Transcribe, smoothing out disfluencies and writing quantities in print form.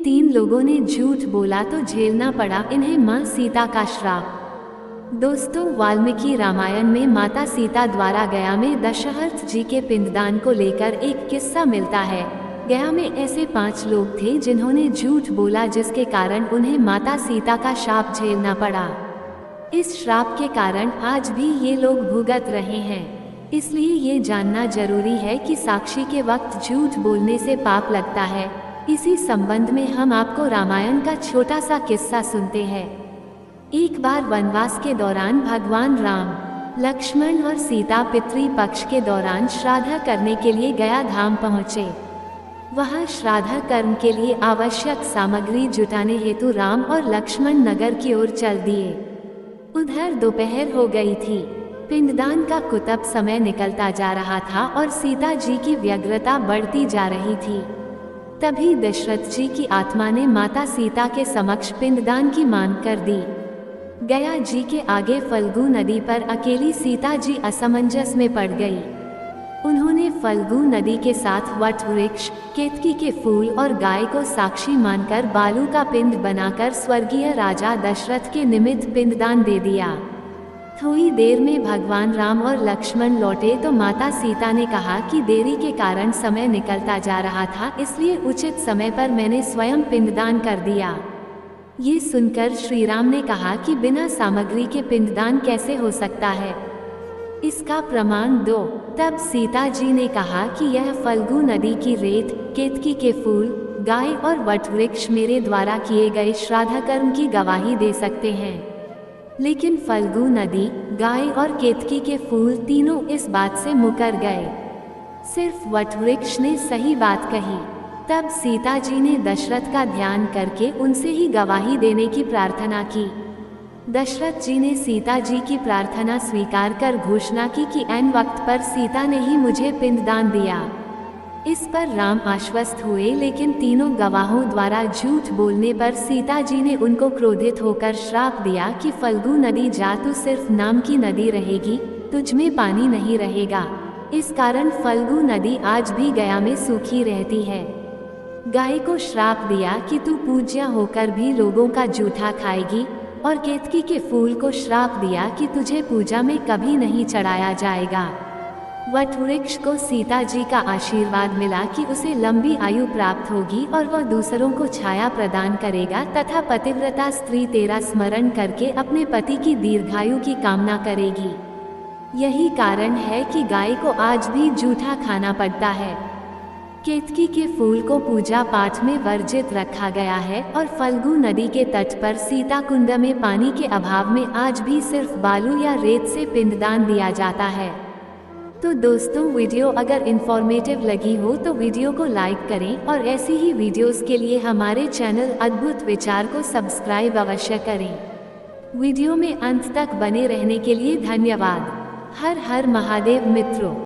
तीन लोगों ने झूठ बोला तो झेलना पड़ा इन्हें मां सीता का श्राप। दोस्तों, वाल्मीकि रामायण में माता सीता द्वारा गया में दशरथ जी के पिंडदान को लेकर एक किस्सा मिलता है। गया में ऐसे 5 लोग थे जिन्होंने झूठ बोला, जिसके कारण उन्हें माता सीता का श्राप झेलना पड़ा। इस श्राप के कारण आज भी ये लोग भुगत रहे हैं। इसलिए ये जानना जरूरी है कि साक्षी के वक्त झूठ बोलने से पाप लगता है। इसी संबंध में हम आपको रामायण का छोटा सा किस्सा सुनते हैं। एक बार वनवास के दौरान भगवान राम, लक्ष्मण और सीता पितृ पक्ष के दौरान श्राद्ध करने के लिए गया धाम पहुँचे। वहाँ श्राद्ध कर्म के लिए आवश्यक सामग्री जुटाने हेतु राम और लक्ष्मण नगर की ओर चल दिए। उधर दोपहर हो गई थी। पिंडदान का कुतब समय निकलता जा रहा था और सीता जी की व्यग्रता बढ़ती जा रही थी। तभी दशरथ जी की आत्मा ने माता सीता के समक्ष पिंडदान की मांग कर दी। गया जी के आगे फल्गु नदी पर अकेली सीता जी असमंजस में पड़ गई। उन्होंने फल्गु नदी के साथ वट वृक्ष, केतकी के फूल और गाय को साक्षी मानकर बालू का पिंड बनाकर स्वर्गीय राजा दशरथ के निमित्त पिंडदान दे दिया। थोड़ी देर में भगवान राम और लक्ष्मण लौटे तो माता सीता ने कहा कि देरी के कारण समय निकलता जा रहा था, इसलिए उचित समय पर मैंने स्वयं पिंडदान कर दिया। ये सुनकर श्री राम ने कहा कि बिना सामग्री के पिंडदान कैसे हो सकता है, इसका प्रमाण दो। तब सीता जी ने कहा कि यह फल्गु नदी की रेत, केतकी के फूल, गाय और वटवृक्ष मेरे द्वारा किए गए श्राद्ध कर्म की गवाही दे सकते हैं। लेकिन फल्गु नदी, गाय और केतकी के फूल तीनों इस बात से मुकर गए। सिर्फ वटवृक्ष ने सही बात कही। तब सीता जी ने दशरथ का ध्यान करके उनसे ही गवाही देने की प्रार्थना की। दशरथ जी ने सीता जी की प्रार्थना स्वीकार कर घोषणा की कि ऐन वक्त पर सीता ने ही मुझे पिंडदान दिया। इस पर राम आश्वस्त हुए, लेकिन तीनों गवाहों द्वारा झूठ बोलने पर सीता जी ने उनको क्रोधित होकर श्राप दिया कि फल्गु नदी जा तू सिर्फ नाम की नदी रहेगी, तुझ में पानी नहीं रहेगा। इस कारण फल्गु नदी आज भी गया में सूखी रहती है। गाय को श्राप दिया कि तू पूज्य होकर भी लोगों का जूठा खाएगी, और केतकी के फूल को श्राप दिया कि तुझे पूजा में कभी नहीं चढ़ाया जाएगा। वटवृक्ष को सीता जी का आशीर्वाद मिला कि उसे लंबी आयु प्राप्त होगी और वह दूसरों को छाया प्रदान करेगा तथा पतिव्रता स्त्री तेरा स्मरण करके अपने पति की दीर्घायु की कामना करेगी। यही कारण है कि गाय को आज भी जूठा खाना पड़ता है। केतकी के फूल को पूजा पाठ में वर्जित रखा गया है और फल्गु नदी के तट पर सीता कुंड में पानी के अभाव में आज भी सिर्फ बालू या रेत से पिंडदान दिया जाता है। तो दोस्तों, वीडियो अगर इन्फॉर्मेटिव लगी हो तो वीडियो को लाइक करें और ऐसी ही वीडियोस के लिए हमारे चैनल अद्भुत विचार को सब्सक्राइब अवश्य करें। वीडियो में अंत तक बने रहने के लिए धन्यवाद। हर हर महादेव मित्रों।